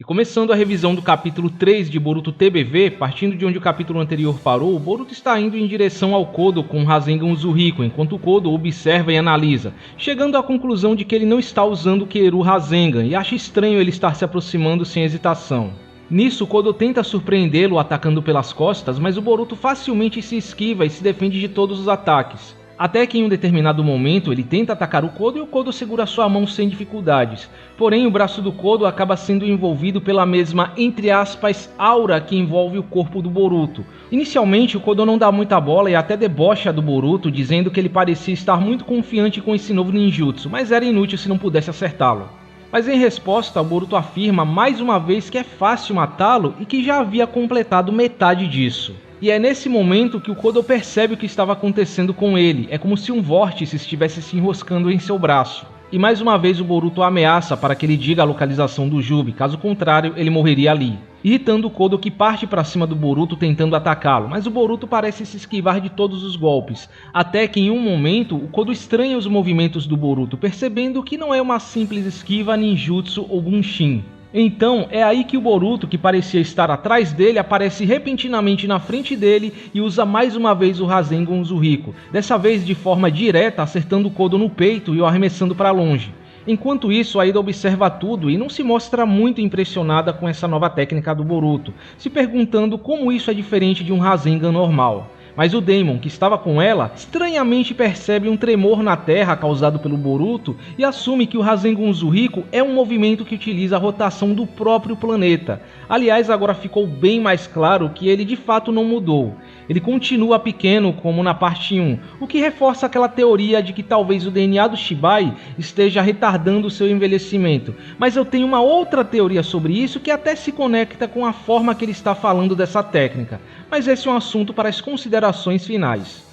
E começando a revisão do capítulo 3 de Boruto TBV, partindo de onde o capítulo anterior parou, o Boruto está indo em direção ao Kodo com o Rasengan Uzuriko, enquanto o Kodo observa e analisa, chegando à conclusão de que ele não está usando o Keiru Rasengan e acha estranho ele estar se aproximando sem hesitação. Nisso, o Kodo tenta surpreendê-lo atacando pelas costas, mas o Boruto facilmente se esquiva e se defende de todos os ataques. Até que em um determinado momento ele tenta atacar o Kodo e o Kodo segura sua mão sem dificuldades. Porém, o braço do Kodo acaba sendo envolvido pela mesma, entre aspas, aura que envolve o corpo do Boruto. Inicialmente, o Kodo não dá muita bola e até debocha do Boruto, dizendo que ele parecia estar muito confiante com esse novo ninjutsu, mas era inútil se não pudesse acertá-lo. Mas em resposta, o Boruto afirma mais uma vez que é fácil matá-lo e que já havia completado metade disso. E é nesse momento que o Kodo percebe o que estava acontecendo com ele, é como se um vórtice estivesse se enroscando em seu braço. E mais uma vez o Boruto ameaça para que ele diga a localização do Jubi, caso contrário ele morreria ali. Irritando o Kodo, que parte para cima do Boruto tentando atacá-lo, mas o Boruto parece se esquivar de todos os golpes, até que em um momento o Kodo estranha os movimentos do Boruto, percebendo que não é uma simples esquiva ninjutsu ou bunshin. Então é aí que o Boruto, que parecia estar atrás dele, aparece repentinamente na frente dele e usa mais uma vez o Rasengan Uzuriko, dessa vez de forma direta, acertando o Kodo no peito e o arremessando para longe. Enquanto isso, a Ida observa tudo e não se mostra muito impressionada com essa nova técnica do Boruto, se perguntando como isso é diferente de um Rasengan normal. Mas o Daemon, que estava com ela, estranhamente percebe um tremor na terra causado pelo Boruto e assume que o Rasengan Uzuriko é um movimento que utiliza a rotação do próprio planeta. Aliás, agora ficou bem mais claro que ele de fato não mudou. Ele continua pequeno como na parte 1, o que reforça aquela teoria de que talvez o DNA do Shibai esteja retardando seu envelhecimento. Mas eu tenho uma outra teoria sobre isso que até se conecta com a forma que ele está falando dessa técnica. Mas esse é um assunto para as considerações finais.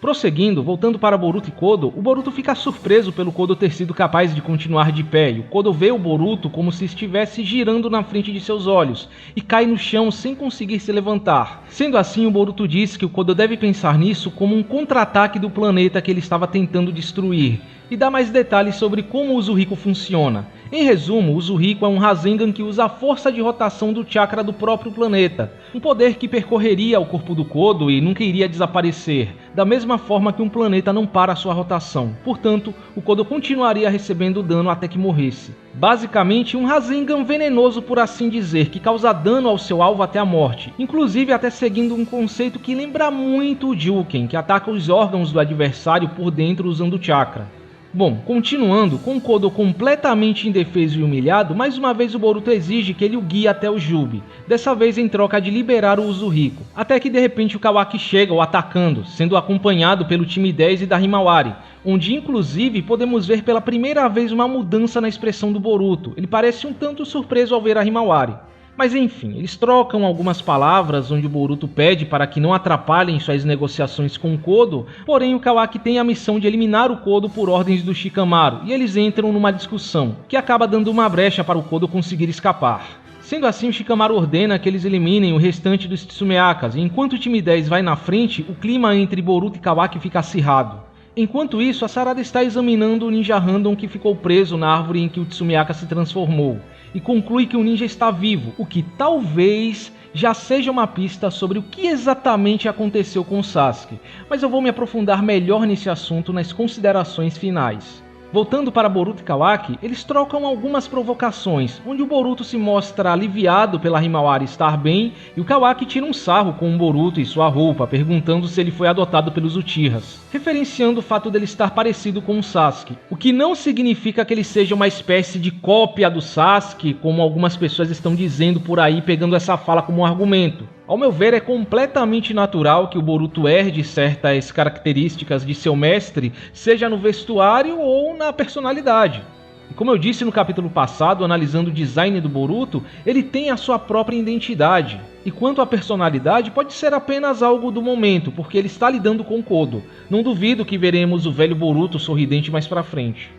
Prosseguindo, voltando para Boruto e Kodo, o Boruto fica surpreso pelo Kodo ter sido capaz de continuar de pé, e o Kodo vê o Boruto como se estivesse girando na frente de seus olhos, e cai no chão sem conseguir se levantar. Sendo assim, o Boruto diz que o Kodo deve pensar nisso como um contra-ataque do planeta que ele estava tentando destruir, e dá mais detalhes sobre como o Uzuriko funciona. Em resumo, o Uzuriko é um Rasengan que usa a força de rotação do chakra do próprio planeta, um poder que percorreria o corpo do Kodo e nunca iria desaparecer, da mesma forma que um planeta não para sua rotação. Portanto, o Kodo continuaria recebendo dano até que morresse. Basicamente, um Rasengan venenoso, por assim dizer, que causa dano ao seu alvo até a morte, inclusive até seguindo um conceito que lembra muito o Juken, que ataca os órgãos do adversário por dentro usando o chakra. Bom, continuando, com o Kodo completamente indefeso e humilhado, mais uma vez o Boruto exige que ele o guie até o Jubi, dessa vez em troca de liberar o Uzuriko, até que de repente o Kawaki chega o atacando, sendo acompanhado pelo time 10 e da Himawari, onde inclusive podemos ver pela primeira vez uma mudança na expressão do Boruto, ele parece um tanto surpreso ao ver a Himawari. Mas enfim, eles trocam algumas palavras onde o Boruto pede para que não atrapalhem suas negociações com o Kodo, porém o Kawaki tem a missão de eliminar o Kodo por ordens do Shikamaru, e eles entram numa discussão, que acaba dando uma brecha para o Kodo conseguir escapar. Sendo assim, o Shikamaru ordena que eles eliminem o restante dos Tsumeakas, e enquanto o time 10 vai na frente, o clima entre Boruto e Kawaki fica acirrado. Enquanto isso, a Sarada está examinando o ninja random que ficou preso na árvore em que o Tsumeaka se transformou, e conclui que o ninja está vivo, o que talvez já seja uma pista sobre o que exatamente aconteceu com o Sasuke, mas eu vou me aprofundar melhor nesse assunto nas considerações finais. Voltando para Boruto e Kawaki, eles trocam algumas provocações, onde o Boruto se mostra aliviado pela Himawari estar bem, e o Kawaki tira um sarro com o Boruto e sua roupa, perguntando se ele foi adotado pelos Uchihas, referenciando o fato dele estar parecido com o Sasuke, o que não significa que ele seja uma espécie de cópia do Sasuke, como algumas pessoas estão dizendo por aí, pegando essa fala como um argumento. Ao meu ver, é completamente natural que o Boruto herde certas características de seu mestre, seja no vestuário ou na personalidade. E como eu disse no capítulo passado, analisando o design do Boruto, ele tem a sua própria identidade. E quanto à personalidade, pode ser apenas algo do momento, porque ele está lidando com Kodo. Não duvido que veremos o velho Boruto sorridente mais pra frente.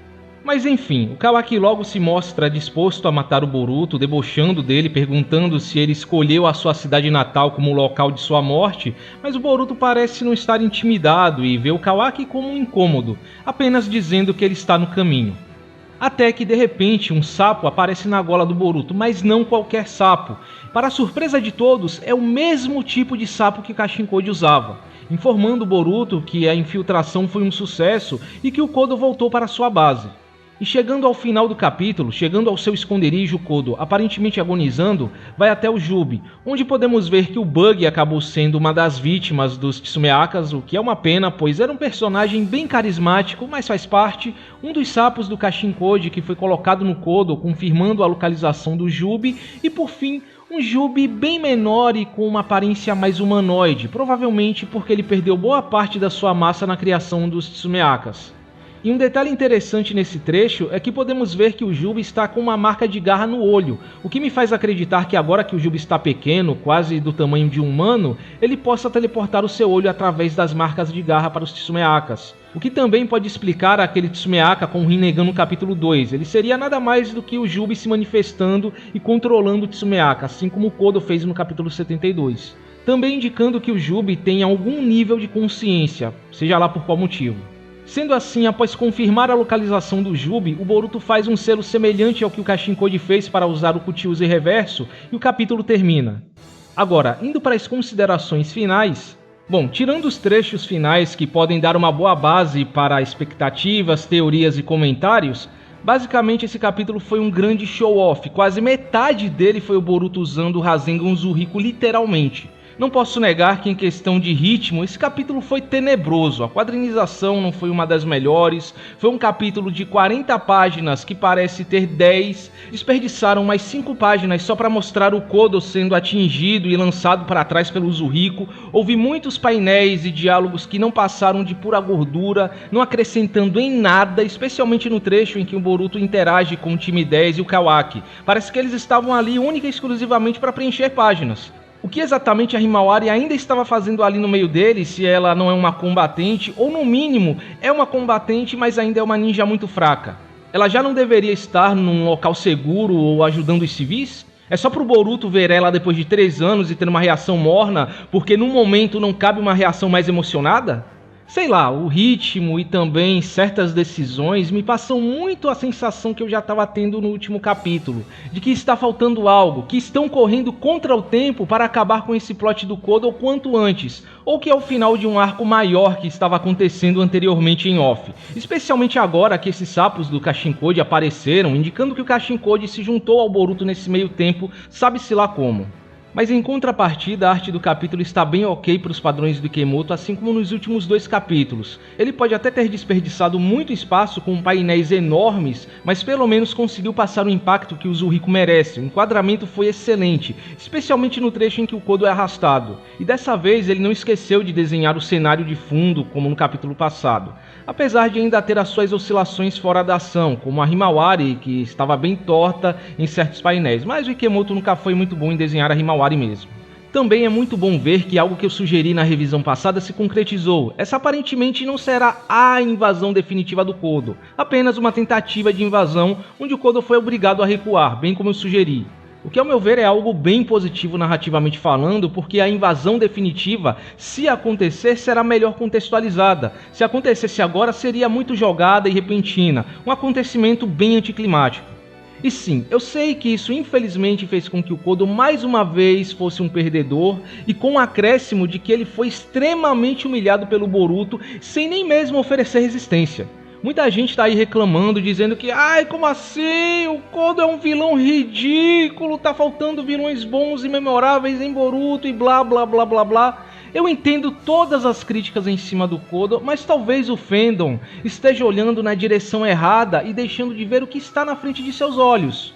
Mas enfim, o Kawaki logo se mostra disposto a matar o Boruto, debochando dele, perguntando se ele escolheu a sua cidade natal como local de sua morte, mas o Boruto parece não estar intimidado e vê o Kawaki como um incômodo, apenas dizendo que ele está no caminho. Até que de repente um sapo aparece na gola do Boruto, mas não qualquer sapo. Para a surpresa de todos, é o mesmo tipo de sapo que Kashin Code usava, informando o Boruto que a infiltração foi um sucesso e que o Kodo voltou para sua base. E chegando ao final do capítulo, chegando ao seu esconderijo, Kodo, aparentemente agonizando, vai até o Jubi, onde podemos ver que o Bug acabou sendo uma das vítimas dos Tsumeakas, o que é uma pena, pois era um personagem bem carismático, mas faz parte, um dos sapos do Kashin Code que foi colocado no Kodo, confirmando a localização do Jubi, e por fim, um Jubi bem menor e com uma aparência mais humanoide, provavelmente porque ele perdeu boa parte da sua massa na criação dos Tsumeakas. E um detalhe interessante nesse trecho é que podemos ver que o Jubi está com uma marca de garra no olho, o que me faz acreditar que agora que o Jubi está pequeno, quase do tamanho de um humano, ele possa teleportar o seu olho através das marcas de garra para os Tsumeakas. O que também pode explicar aquele Tsumeaka com o Rinnegan no capítulo 2, ele seria nada mais do que o Jubi se manifestando e controlando o Tsumeaka, assim como o Kodo fez no capítulo 72. Também indicando que o Jubi tem algum nível de consciência, seja lá por qual motivo. Sendo assim, após confirmar a localização do Jubi, o Boruto faz um selo semelhante ao que o Kashin Code fez para usar o Cuti-Uzi reverso e o capítulo termina. Agora, indo para as considerações finais, bom, tirando os trechos finais que podem dar uma boa base para expectativas, teorias e comentários, basicamente esse capítulo foi um grande show-off, quase metade dele foi o Boruto usando o Rasengan Uzumaki literalmente. Não posso negar que em questão de ritmo, esse capítulo foi tenebroso, a quadrinização não foi uma das melhores, foi um capítulo de 40 páginas que parece ter 10, desperdiçaram mais 5 páginas só para mostrar o Kodo sendo atingido e lançado para trás pelo Uzumaki, houve muitos painéis e diálogos que não passaram de pura gordura, não acrescentando em nada, especialmente no trecho em que o Boruto interage com o time 10 e o Kawaki, parece que eles estavam ali única e exclusivamente para preencher páginas. O que exatamente a Himawari ainda estava fazendo ali no meio deles, se ela não é uma combatente, ou no mínimo é uma combatente, mas ainda é uma ninja muito fraca? Ela já não deveria estar num local seguro ou ajudando os civis? É só pro Boruto ver ela depois de 3 anos e ter uma reação morna, porque no momento não cabe uma reação mais emocionada? Sei lá, o ritmo e também certas decisões me passam muito a sensação que eu já estava tendo no último capítulo, de que está faltando algo, que estão correndo contra o tempo para acabar com esse plot do Kodo o quanto antes, ou que é o final de um arco maior que estava acontecendo anteriormente em off, especialmente agora que esses sapos do Kashin Code apareceram, indicando que o Kashin Code se juntou ao Boruto nesse meio tempo, sabe-se lá como. Mas em contrapartida, a arte do capítulo está bem ok para os padrões do Ikemoto, assim como nos últimos 2 capítulos. Ele pode até ter desperdiçado muito espaço com painéis enormes, mas pelo menos conseguiu passar o impacto que o Uzumaki merece. O enquadramento foi excelente, especialmente no trecho em que o Kodo é arrastado. E dessa vez ele não esqueceu de desenhar o cenário de fundo, como no capítulo passado. Apesar de ainda ter as suas oscilações fora da ação, como a Himawari, que estava bem torta em certos painéis, mas o Ikemoto nunca foi muito bom em desenhar a Himawari mesmo. Também é muito bom ver que algo que eu sugeri na revisão passada se concretizou. Essa aparentemente não será a invasão definitiva do Kodo, apenas uma tentativa de invasão onde o Kodo foi obrigado a recuar, bem como eu sugeri. O que ao meu ver é algo bem positivo narrativamente falando, porque a invasão definitiva, se acontecer, será melhor contextualizada. Se acontecesse agora, seria muito jogada e repentina, um acontecimento bem anticlimático. E sim, eu sei que isso infelizmente fez com que o Kodo mais uma vez fosse um perdedor, e com o acréscimo de que ele foi extremamente humilhado pelo Boruto, sem nem mesmo oferecer resistência. Muita gente está aí reclamando, dizendo que ai, como assim? O Kodo é um vilão ridículo, tá faltando vilões bons e memoráveis em Boruto e blá blá blá blá blá. Eu entendo todas as críticas em cima do Kodo, mas talvez o fandom esteja olhando na direção errada e deixando de ver o que está na frente de seus olhos.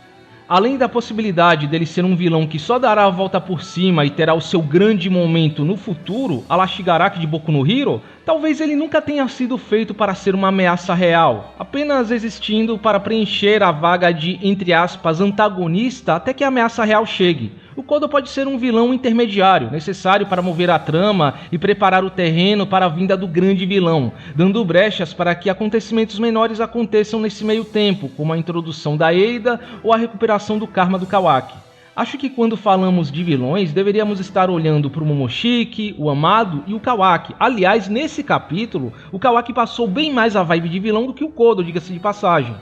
Além da possibilidade dele ser um vilão que só dará a volta por cima e terá o seu grande momento no futuro, a la Shigaraki de Boku no Hero, talvez ele nunca tenha sido feito para ser uma ameaça real, apenas existindo para preencher a vaga de, entre aspas, antagonista até que a ameaça real chegue. O Kodo pode ser um vilão intermediário, necessário para mover a trama e preparar o terreno para a vinda do grande vilão, dando brechas para que acontecimentos menores aconteçam nesse meio tempo, como a introdução da Eida ou a recuperação do karma do Kawaki. Acho que quando falamos de vilões, deveríamos estar olhando para o Momoshiki, o Amado e o Kawaki. Aliás, nesse capítulo, o Kawaki passou bem mais a vibe de vilão do que o Kodo, diga-se de passagem.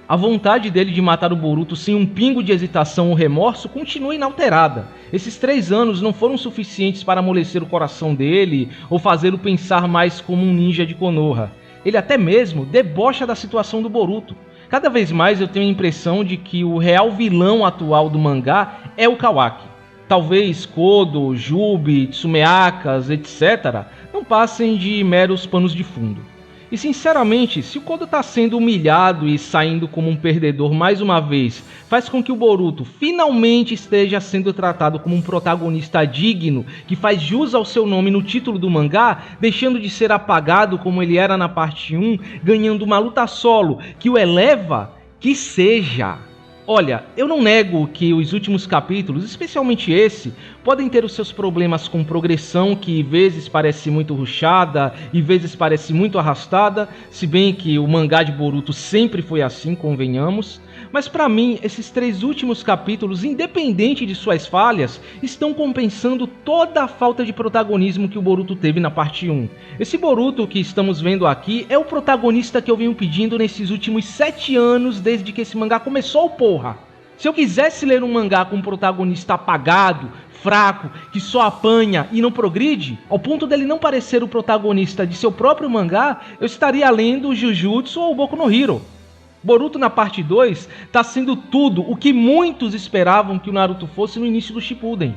A vontade dele de matar o Boruto sem um pingo de hesitação ou remorso continua inalterada. Esses 3 anos não foram suficientes para amolecer o coração dele ou fazê-lo pensar mais como um ninja de Konoha. Ele até mesmo debocha da situação do Boruto. Cada vez mais eu tenho a impressão de que o real vilão atual do mangá é o Kawaki. Talvez Kodo, Jubi, Tsumeakas, etc. não passem de meros panos de fundo. E sinceramente, se o Kodo está sendo humilhado e saindo como um perdedor mais uma vez, faz com que o Boruto finalmente esteja sendo tratado como um protagonista digno, que faz jus ao seu nome no título do mangá, deixando de ser apagado como ele era na parte 1, ganhando uma luta solo que o eleva, que seja. Olha, eu não nego que os últimos capítulos, especialmente esse, podem ter os seus problemas com progressão, que vezes parece muito rushada e vezes parece muito arrastada, se bem que o mangá de Boruto sempre foi assim, convenhamos. Mas pra mim, esses 3 últimos capítulos, independente de suas falhas, estão compensando toda a falta de protagonismo que o Boruto teve na parte 1. Esse Boruto que estamos vendo aqui é o protagonista que eu venho pedindo nesses últimos 7 anos, desde que esse mangá começou, porra! Se eu quisesse ler um mangá com um protagonista apagado, fraco, que só apanha e não progride, ao ponto dele não parecer o protagonista de seu próprio mangá, eu estaria lendo o Jujutsu ou o Boku no Hero. Boruto na parte 2 está sendo tudo o que muitos esperavam que o Naruto fosse no início do Shippuden.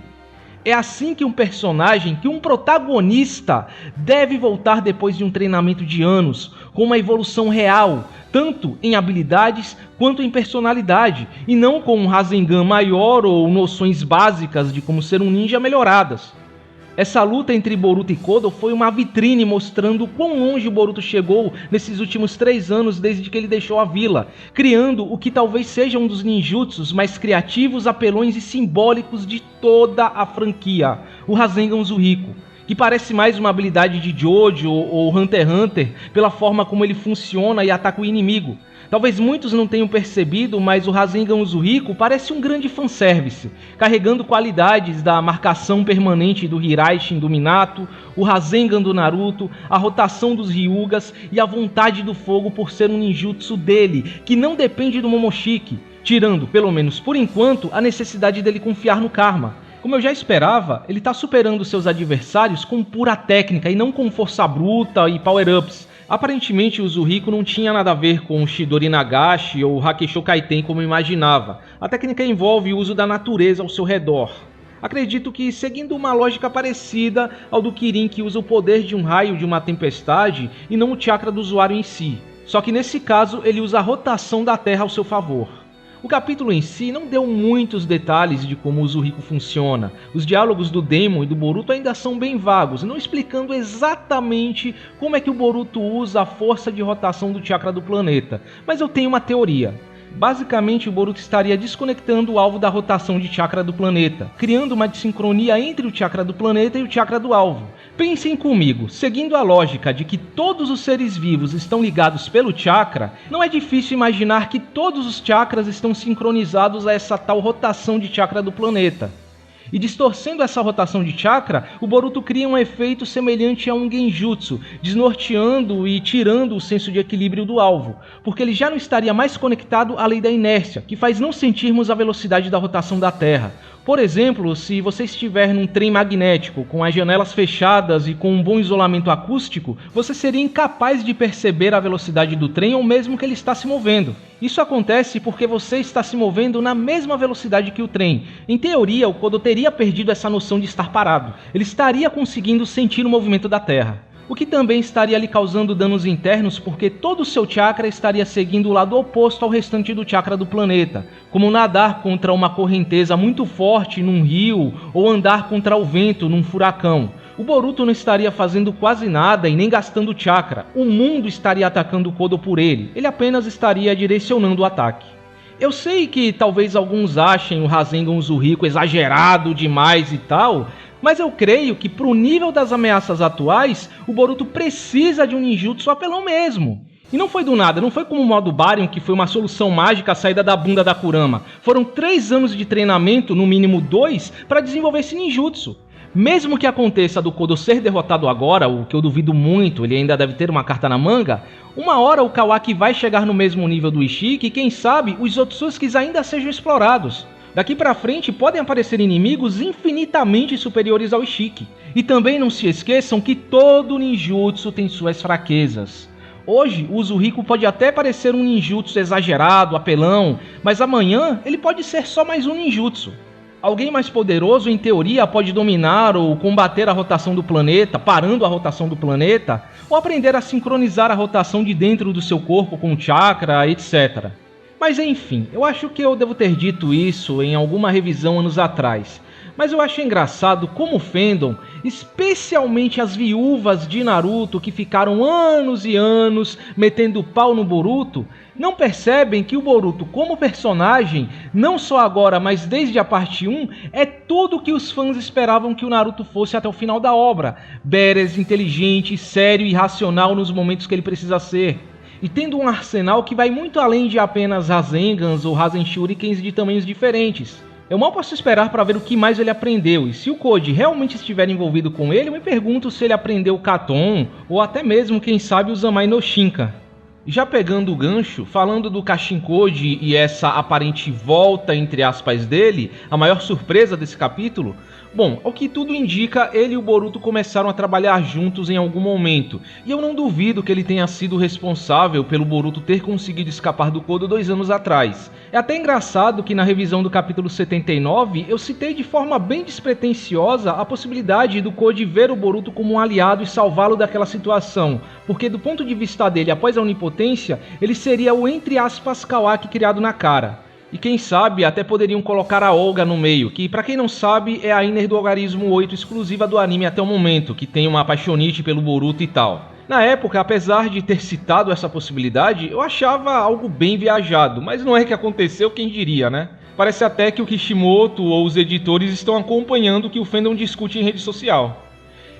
É assim que um personagem, que um protagonista, deve voltar depois de um treinamento de anos, com uma evolução real, tanto em habilidades quanto em personalidade, e não com um Rasengan maior ou noções básicas de como ser um ninja melhoradas. Essa luta entre Boruto e Kodo foi uma vitrine mostrando quão longe o Boruto chegou nesses últimos 3 anos desde que ele deixou a vila, criando o que talvez seja um dos ninjutsus mais criativos, apelões e simbólicos de toda a franquia, o Rasengan Uzumaki, que parece mais uma habilidade de Jojo ou Hunter x Hunter pela forma como ele funciona e ataca o inimigo. Talvez muitos não tenham percebido, mas o Rasengan Uzumaki parece um grande fanservice, carregando qualidades da marcação permanente do Hiraishin do Minato, o Rasengan do Naruto, a rotação dos Ryugas e a vontade do fogo por ser um ninjutsu dele, que não depende do Momoshiki, tirando, pelo menos por enquanto, a necessidade dele confiar no karma. Como eu já esperava, ele está superando seus adversários com pura técnica e não com força bruta e power-ups. Aparentemente o Uzumaki não tinha nada a ver com o Chidori Nagashi ou Hakusho Kaiten como imaginava. A técnica envolve o uso da natureza ao seu redor. Acredito que seguindo uma lógica parecida ao do Kirin, que usa o poder de um raio de uma tempestade e não o chakra do usuário em si. Só que nesse caso ele usa a rotação da Terra ao seu favor. O capítulo em si não deu muitos detalhes de como o Uzumaki funciona. Os diálogos do Demon e do Boruto ainda são bem vagos, não explicando exatamente como é que o Boruto usa a força de rotação do chakra do planeta. Mas eu tenho uma teoria. Basicamente, o Boruto estaria desconectando o alvo da rotação de chakra do planeta, criando uma desincronia entre o chakra do planeta e o chakra do alvo. Pensem comigo, seguindo a lógica de que todos os seres vivos estão ligados pelo chakra, não é difícil imaginar que todos os chakras estão sincronizados a essa tal rotação de chakra do planeta. E distorcendo essa rotação de chakra, o Boruto cria um efeito semelhante a um genjutsu, desnorteando e tirando o senso de equilíbrio do alvo, porque ele já não estaria mais conectado à lei da inércia, que faz não sentirmos a velocidade da rotação da Terra. Por exemplo, se você estiver num trem magnético, com as janelas fechadas e com um bom isolamento acústico, você seria incapaz de perceber a velocidade do trem ou mesmo que ele está se movendo. Isso acontece porque você está se movendo na mesma velocidade que o trem. Em teoria, o Kodo teria perdido essa noção de estar parado. Ele estaria conseguindo sentir o movimento da Terra, o que também estaria lhe causando danos internos porque todo o seu chakra estaria seguindo o lado oposto ao restante do chakra do planeta, como nadar contra uma correnteza muito forte num rio ou andar contra o vento num furacão. O Boruto não estaria fazendo quase nada e nem gastando chakra. O mundo estaria atacando o Kodo por ele. Ele apenas estaria direcionando o ataque. Eu sei que talvez alguns achem o Rasengan Uzumaki exagerado demais e tal, mas eu creio que pro nível das ameaças atuais, o Boruto precisa de um ninjutsu apelão mesmo. E não foi do nada, não foi como o modo Baryon, que foi uma solução mágica saída da bunda da Kurama. Foram 3 anos de treinamento, no mínimo 2, para desenvolver esse ninjutsu. Mesmo que aconteça do Kodo ser derrotado agora, o que eu duvido muito, ele ainda deve ter uma carta na manga, uma hora o Kawaki vai chegar no mesmo nível do Ishiki e quem sabe os Otsutskis ainda sejam explorados. Daqui pra frente podem aparecer inimigos infinitamente superiores ao Ishiki. E também não se esqueçam que todo ninjutsu tem suas fraquezas. Hoje, o Uzuriko pode até parecer um ninjutsu exagerado, apelão, mas amanhã ele pode ser só mais um ninjutsu. Alguém mais poderoso, em teoria, pode dominar ou combater a rotação do planeta, parando a rotação do planeta, ou aprender a sincronizar a rotação de dentro do seu corpo com chakra, etc. Mas enfim, eu acho que eu devo ter dito isso em alguma revisão anos atrás. Mas eu acho engraçado como o fandom, especialmente as viúvas de Naruto que ficaram anos e anos metendo pau no Boruto, não percebem que o Boruto como personagem, não só agora, mas desde a parte 1, é tudo que os fãs esperavam que o Naruto fosse até o final da obra. Badass, inteligente, sério e racional nos momentos que ele precisa ser. E tendo um arsenal que vai muito além de apenas Rasengans ou Rasen Shurikens de tamanhos diferentes. Eu mal posso esperar para ver o que mais ele aprendeu, e se o Koji realmente estiver envolvido com ele, eu me pergunto se ele aprendeu o Katon, ou até mesmo, quem sabe, o Zamai no Shinka. Já pegando o gancho, falando do Kashin Koji e essa aparente volta, entre aspas, dele, a maior surpresa desse capítulo, bom, ao que tudo indica, ele e o Boruto começaram a trabalhar juntos em algum momento, e eu não duvido que ele tenha sido responsável pelo Boruto ter conseguido escapar do Kodo 2 anos atrás. É até engraçado que na revisão do capítulo 79, eu citei de forma bem despretensiosa a possibilidade do Koji ver o Boruto como um aliado e salvá-lo daquela situação, porque do ponto de vista dele, após a onipotência, ele seria o entre aspas Kawaki criado na cara. E quem sabe até poderiam colocar a Olga no meio, que pra quem não sabe é a Iner do Algarismo 8 exclusiva do anime até o momento, que tem uma apaixonite pelo Boruto e tal. Na época, apesar de ter citado essa possibilidade, eu achava algo bem viajado, mas não é que aconteceu, quem diria, né? Parece até que o Kishimoto ou os editores estão acompanhando o que o fandom discute em rede social.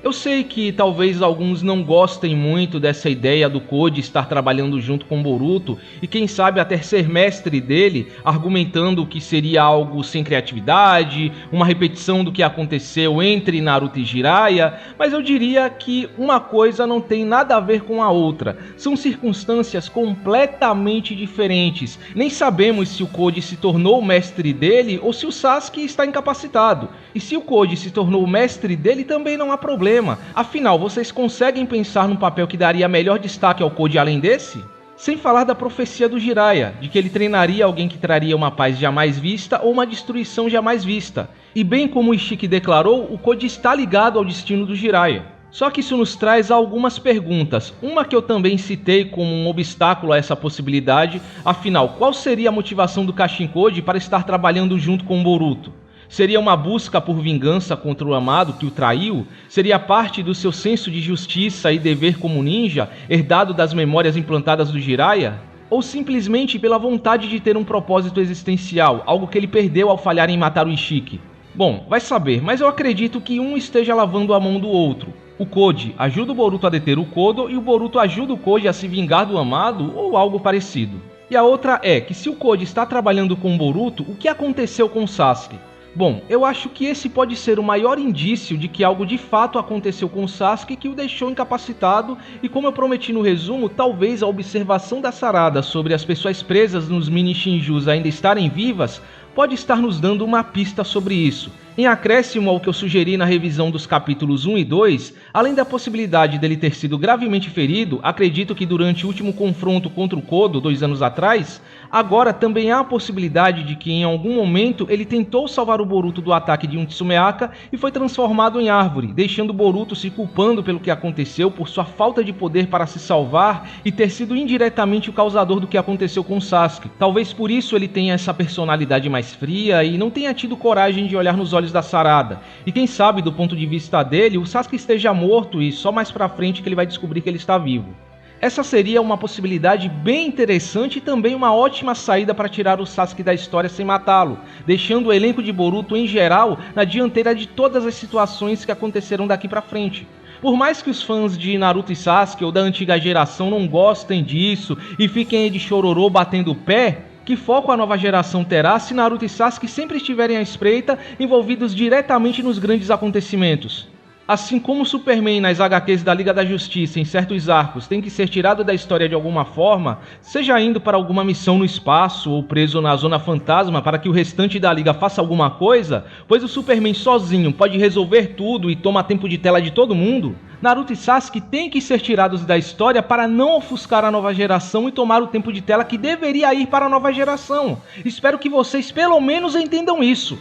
Eu sei que talvez alguns não gostem muito dessa ideia do Koji estar trabalhando junto com Boruto e quem sabe até ser mestre dele, argumentando que seria algo sem criatividade, uma repetição do que aconteceu entre Naruto e Jiraiya, mas eu diria que uma coisa não tem nada a ver com a outra. São circunstâncias completamente diferentes. Nem sabemos se o Koji se tornou o mestre dele ou se o Sasuke está incapacitado. E se o Koji se tornou o mestre dele também não há problema. Afinal, vocês conseguem pensar num papel que daria melhor destaque ao Koji além desse? Sem falar da profecia do Jiraiya, de que ele treinaria alguém que traria uma paz jamais vista ou uma destruição jamais vista. E bem como o Ishiki declarou, o Koji está ligado ao destino do Jiraiya. Só que isso nos traz algumas perguntas, uma que eu também citei como um obstáculo a essa possibilidade, afinal, qual seria a motivação do Kashin Koji para estar trabalhando junto com o Boruto? Seria uma busca por vingança contra o amado que o traiu? Seria parte do seu senso de justiça e dever como ninja, herdado das memórias implantadas do Jiraiya? Ou simplesmente pela vontade de ter um propósito existencial, algo que ele perdeu ao falhar em matar o Ishiki? Bom, vai saber, mas eu acredito que um esteja lavando a mão do outro. O Koji ajuda o Boruto a deter o Kodo e o Boruto ajuda o Koji a se vingar do amado ou algo parecido. E a outra é que se o Koji está trabalhando com o Boruto, o que aconteceu com o Sasuke? Bom, eu acho que esse pode ser o maior indício de que algo de fato aconteceu com o Sasuke que o deixou incapacitado e, como eu prometi no resumo, talvez a observação da Sarada sobre as pessoas presas nos mini Shinjus ainda estarem vivas pode estar nos dando uma pista sobre isso. Em acréscimo ao que eu sugeri na revisão dos capítulos 1 e 2, além da possibilidade dele ter sido gravemente ferido, acredito que durante o último confronto contra o Kodo 2 anos atrás, agora também há a possibilidade de que em algum momento ele tentou salvar o Boruto do ataque de um Tsumeaka e foi transformado em árvore, deixando o Boruto se culpando pelo que aconteceu por sua falta de poder para se salvar e ter sido indiretamente o causador do que aconteceu com o Sasuke. Talvez por isso ele tenha essa personalidade mais fria e não tenha tido coragem de olhar nos olhos da Sarada. E quem sabe, do ponto de vista dele, o Sasuke esteja morto e só mais pra frente que ele vai descobrir que ele está vivo. Essa seria uma possibilidade bem interessante e também uma ótima saída para tirar o Sasuke da história sem matá-lo, deixando o elenco de Boruto em geral na dianteira de todas as situações que aconteceram daqui pra frente. Por mais que os fãs de Naruto e Sasuke ou da antiga geração não gostem disso e fiquem aí de chororô batendo o pé, Que foco a nova geração terá se Naruto e Sasuke sempre estiverem à espreita, envolvidos diretamente nos grandes acontecimentos? Assim como o Superman nas HQs da Liga da Justiça em certos arcos tem que ser tirado da história de alguma forma, seja indo para alguma missão no espaço ou preso na Zona Fantasma para que o restante da Liga faça alguma coisa, pois o Superman sozinho pode resolver tudo e toma tempo de tela de todo mundo, Naruto e Sasuke têm que ser tirados da história para não ofuscar a nova geração e tomar o tempo de tela que deveria ir para a nova geração. Espero que vocês pelo menos entendam isso.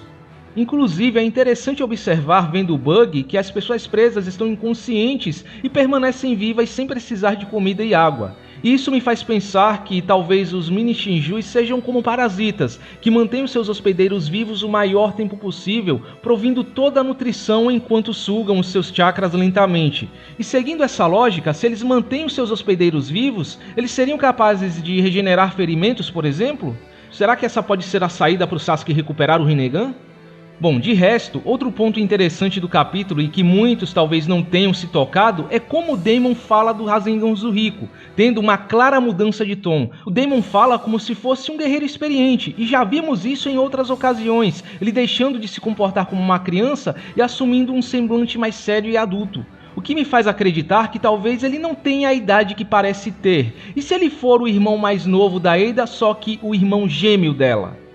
Inclusive, é interessante observar, vendo o bug, que as pessoas presas estão inconscientes e permanecem vivas sem precisar de comida e água. E isso me faz pensar que talvez os mini Shinjus sejam como parasitas, que mantêm os seus hospedeiros vivos o maior tempo possível, provindo toda a nutrição enquanto sugam os seus chakras lentamente. E seguindo essa lógica, se eles mantêm os seus hospedeiros vivos, eles seriam capazes de regenerar ferimentos, por exemplo? Será que essa pode ser a saída para o Sasuke recuperar o Rinnegan? Bom, de resto, outro ponto interessante do capítulo e que muitos talvez não tenham se tocado é como o Daemon fala do Rasengan Zuhiko, tendo uma clara mudança de tom. O Daemon fala como se fosse um guerreiro experiente, e já vimos isso em outras ocasiões, ele deixando de se comportar como uma criança e assumindo um semblante mais sério e adulto. O que me faz acreditar que talvez ele não tenha a idade que parece ter, e se ele for o irmão mais novo da Eida, só que o irmão gêmeo dela.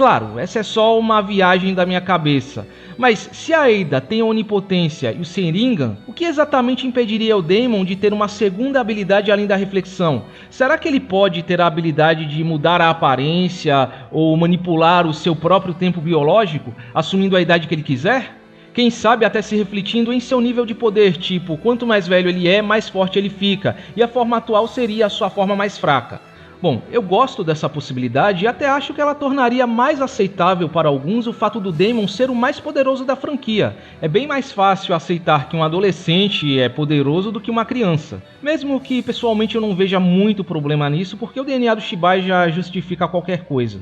Claro, essa é só uma viagem da minha cabeça, mas se a Eida tem a onipotência e o Sharingan, o que exatamente impediria o Daemon de ter uma segunda habilidade além da reflexão? Será que ele pode ter a habilidade de mudar a aparência ou manipular o seu próprio tempo biológico, assumindo a idade que ele quiser? Quem sabe até se refletindo em seu nível de poder, tipo, quanto mais velho ele é, mais forte ele fica, e a forma atual seria a sua forma mais fraca. Bom, eu gosto dessa possibilidade e até acho que ela tornaria mais aceitável para alguns o fato do Daemon ser o mais poderoso da franquia. É bem mais fácil aceitar que um adolescente é poderoso do que uma criança. Mesmo que pessoalmente eu não veja muito problema nisso, porque o DNA do Shibai já justifica qualquer coisa.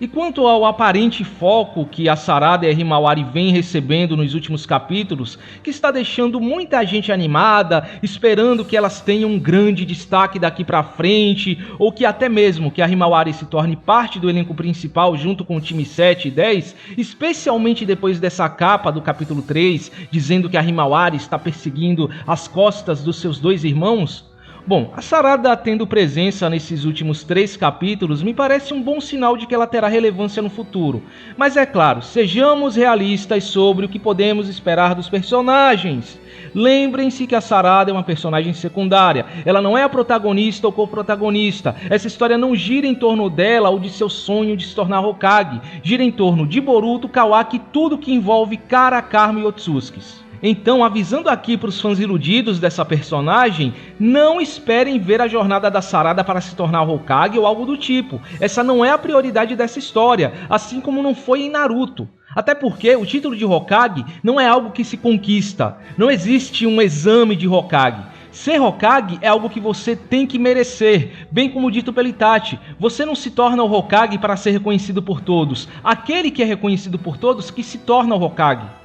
E quanto ao aparente foco que a Sarada e a Himawari vêm recebendo nos últimos capítulos, que está deixando muita gente animada, esperando que elas tenham um grande destaque daqui pra frente, ou que até mesmo que a Himawari se torne parte do elenco principal junto com o time 7 e 10, especialmente depois dessa capa do capítulo 3, dizendo que a Himawari está perseguindo as costas dos seus dois irmãos. Bom, a Sarada tendo presença nesses últimos 3 capítulos me parece um bom sinal de que ela terá relevância no futuro. Mas é claro, sejamos realistas sobre o que podemos esperar dos personagens. Lembrem-se que a Sarada é uma personagem secundária, ela não é a protagonista ou co-protagonista. Essa história não gira em torno dela ou de seu sonho de se tornar Hokage, gira em torno de Boruto, Kawaki e tudo que envolve Karakama e Otsutsuki. Então, avisando aqui para os fãs iludidos dessa personagem, não esperem ver a jornada da Sarada para se tornar Hokage ou algo do tipo. Essa não é a prioridade dessa história, assim como não foi em Naruto. Até porque o título de Hokage não é algo que se conquista, não existe um exame de Hokage. Ser Hokage é algo que você tem que merecer, bem como dito pelo Itachi. Você não se torna o Hokage para ser reconhecido por todos. Aquele que é reconhecido por todos que se torna o Hokage.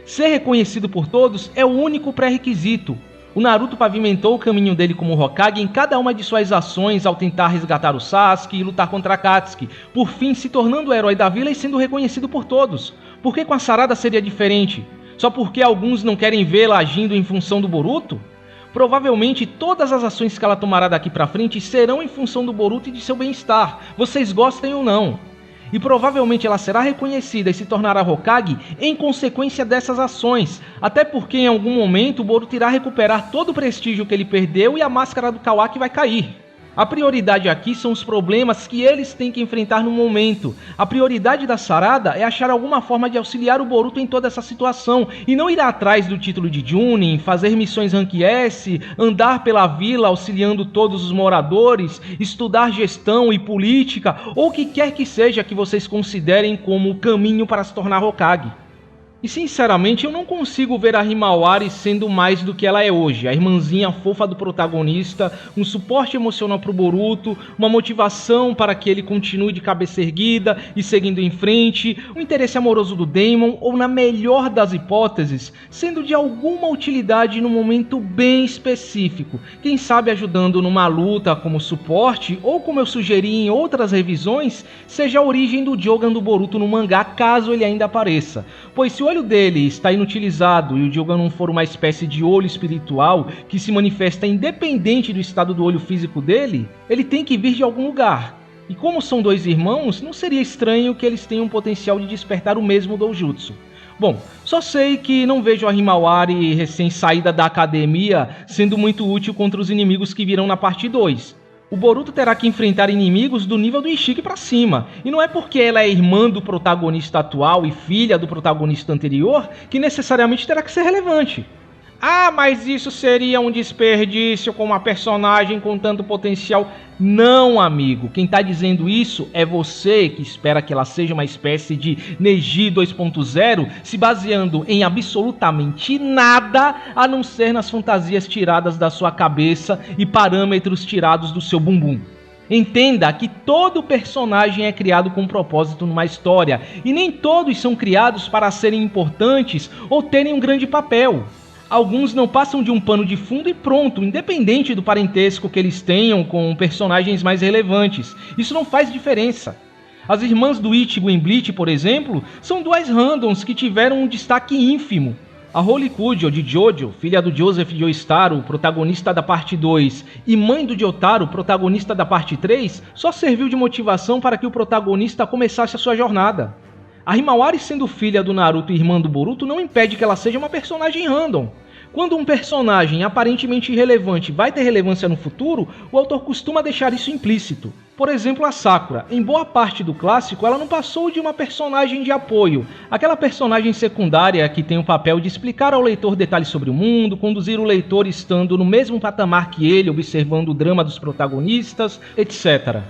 Ser reconhecido por todos é o único pré-requisito. O Naruto pavimentou o caminho dele como Hokage em cada uma de suas ações ao tentar resgatar o Sasuke e lutar contra Akatsuki, por fim se tornando o herói da vila e sendo reconhecido por todos. Por que com a Sarada seria diferente? Só porque alguns não querem vê-la agindo em função do Boruto? Provavelmente todas as ações que ela tomará daqui pra frente serão em função do Boruto e de seu bem-estar, vocês gostem ou não. E provavelmente ela será reconhecida e se tornará Hokage em consequência dessas ações, até porque em algum momento o Boruto irá recuperar todo o prestígio que ele perdeu e a máscara do Kawaki vai cair. A prioridade aqui são os problemas que eles têm que enfrentar no momento. A prioridade da Sarada é achar alguma forma de auxiliar o Boruto em toda essa situação e não ir atrás do título de Chunin, fazer missões Rank S, andar pela vila auxiliando todos os moradores, estudar gestão e política ou o que quer que seja que vocês considerem como o caminho para se tornar Hokage. E sinceramente eu não consigo ver a Himawari sendo mais do que ela é hoje, a irmãzinha fofa do protagonista, um suporte emocional pro Boruto, uma motivação para que ele continue de cabeça erguida e seguindo em frente, um interesse amoroso do Daemon, ou na melhor das hipóteses, sendo de alguma utilidade num momento bem específico, quem sabe ajudando numa luta como suporte, ou como eu sugeri em outras revisões, seja a origem do Jogan do Boruto no mangá, caso ele ainda apareça, pois se o olho dele está inutilizado e o Jogan não for uma espécie de olho espiritual que se manifesta independente do estado do olho físico dele, ele tem que vir de algum lugar. E como são dois irmãos, não seria estranho que eles tenham o potencial de despertar o mesmo Doujutsu. Bom, só sei que não vejo a Himawari recém-saída da academia sendo muito útil contra os inimigos que virão na parte 2. O Boruto terá que enfrentar inimigos do nível do Ishiki pra cima, e não é porque ela é irmã do protagonista atual e filha do protagonista anterior que necessariamente terá que ser relevante. Ah, mas isso seria um desperdício com uma personagem com tanto potencial. Não, amigo, quem tá dizendo isso é você, que espera que ela seja uma espécie de Neji 2.0, se baseando em absolutamente nada a não ser nas fantasias tiradas da sua cabeça e parâmetros tirados do seu bumbum. Entenda que todo personagem é criado com um propósito numa história, e nem todos são criados para serem importantes ou terem um grande papel. Alguns não passam de um pano de fundo e pronto, independente do parentesco que eles tenham com personagens mais relevantes. Isso não faz diferença. As irmãs do Ichigo em Bleach, por exemplo, são duas randoms que tiveram um destaque ínfimo. A Holy Kujo de Jojo, filha do Joseph Joestar, protagonista da parte 2, e mãe do Jotaro, protagonista da parte 3, só serviu de motivação para que o protagonista começasse a sua jornada. A Himawari sendo filha do Naruto e irmã do Boruto não impede que ela seja uma personagem random. Quando um personagem aparentemente irrelevante vai ter relevância no futuro, o autor costuma deixar isso implícito. Por exemplo, a Sakura. Em boa parte do clássico, ela não passou de uma personagem de apoio, aquela personagem secundária que tem o papel de explicar ao leitor detalhes sobre o mundo, conduzir o leitor estando no mesmo patamar que ele, observando o drama dos protagonistas, etc.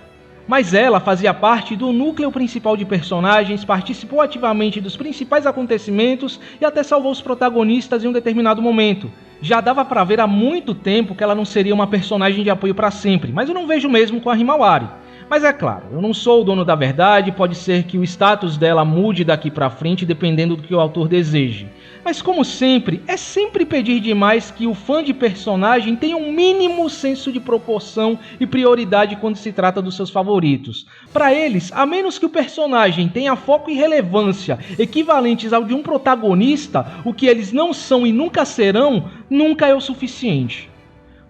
Mas ela fazia parte do núcleo principal de personagens, participou ativamente dos principais acontecimentos e até salvou os protagonistas em um determinado momento. Já dava pra ver há muito tempo que ela não seria uma personagem de apoio para sempre, mas eu não vejo mesmo com a Himawari. Mas é claro, eu não sou o dono da verdade, pode ser que o status dela mude daqui pra frente dependendo do que o autor deseje. Mas como sempre, é sempre pedir demais que o fã de personagem tenha um mínimo senso de proporção e prioridade quando se trata dos seus favoritos. Para eles, a menos que o personagem tenha foco e relevância equivalentes ao de um protagonista, o que eles não são e nunca serão, nunca é o suficiente.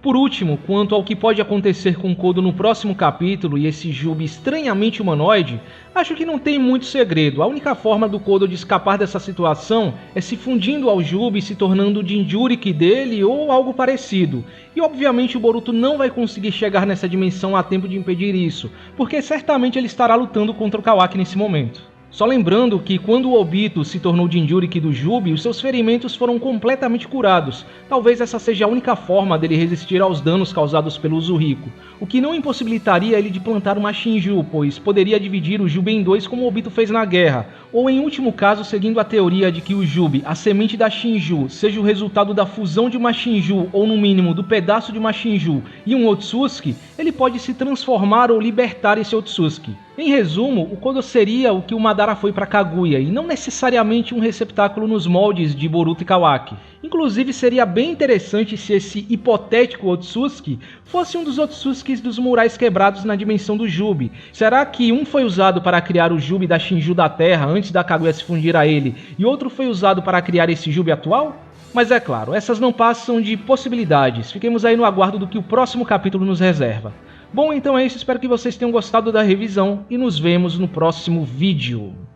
Por último, quanto ao que pode acontecer com Kodo no próximo capítulo e esse Jubi estranhamente humanoide, acho que não tem muito segredo. A única forma do Kodo de escapar dessa situação é se fundindo ao Jubi e se tornando o Jinchuriki dele ou algo parecido. E obviamente o Boruto não vai conseguir chegar nessa dimensão a tempo de impedir isso, porque certamente ele estará lutando contra o Kawaki nesse momento. Só lembrando que quando o Obito se tornou Jinchuriki do Jubi, os seus ferimentos foram completamente curados. Talvez essa seja a única forma dele resistir aos danos causados pelo Uzuriko, o que não impossibilitaria ele de plantar uma Shinju, pois poderia dividir o Jubi em dois como o Obito fez na guerra, ou em último caso seguindo a teoria de que o Jubi, a semente da Shinju, seja o resultado da fusão de uma Shinju ou no mínimo do pedaço de uma Shinju e um Otsutsuki, ele pode se transformar ou libertar esse Otsutsuki. Em resumo, o Kodo seria o que o Madara foi para Kaguya, e não necessariamente um receptáculo nos moldes de Boruto e Kawaki. Inclusive seria bem interessante se esse hipotético Otsutsuki fosse um dos Otsutsukis dos murais quebrados na dimensão do Jubi. Será que um foi usado para criar o Jubi da Shinju da Terra antes da Kaguya se fundir a ele, e outro foi usado para criar esse Jubi atual? Mas é claro, essas não passam de possibilidades, fiquemos aí no aguardo do que o próximo capítulo nos reserva. Bom, então é isso, espero que vocês tenham gostado da revisão e nos vemos no próximo vídeo.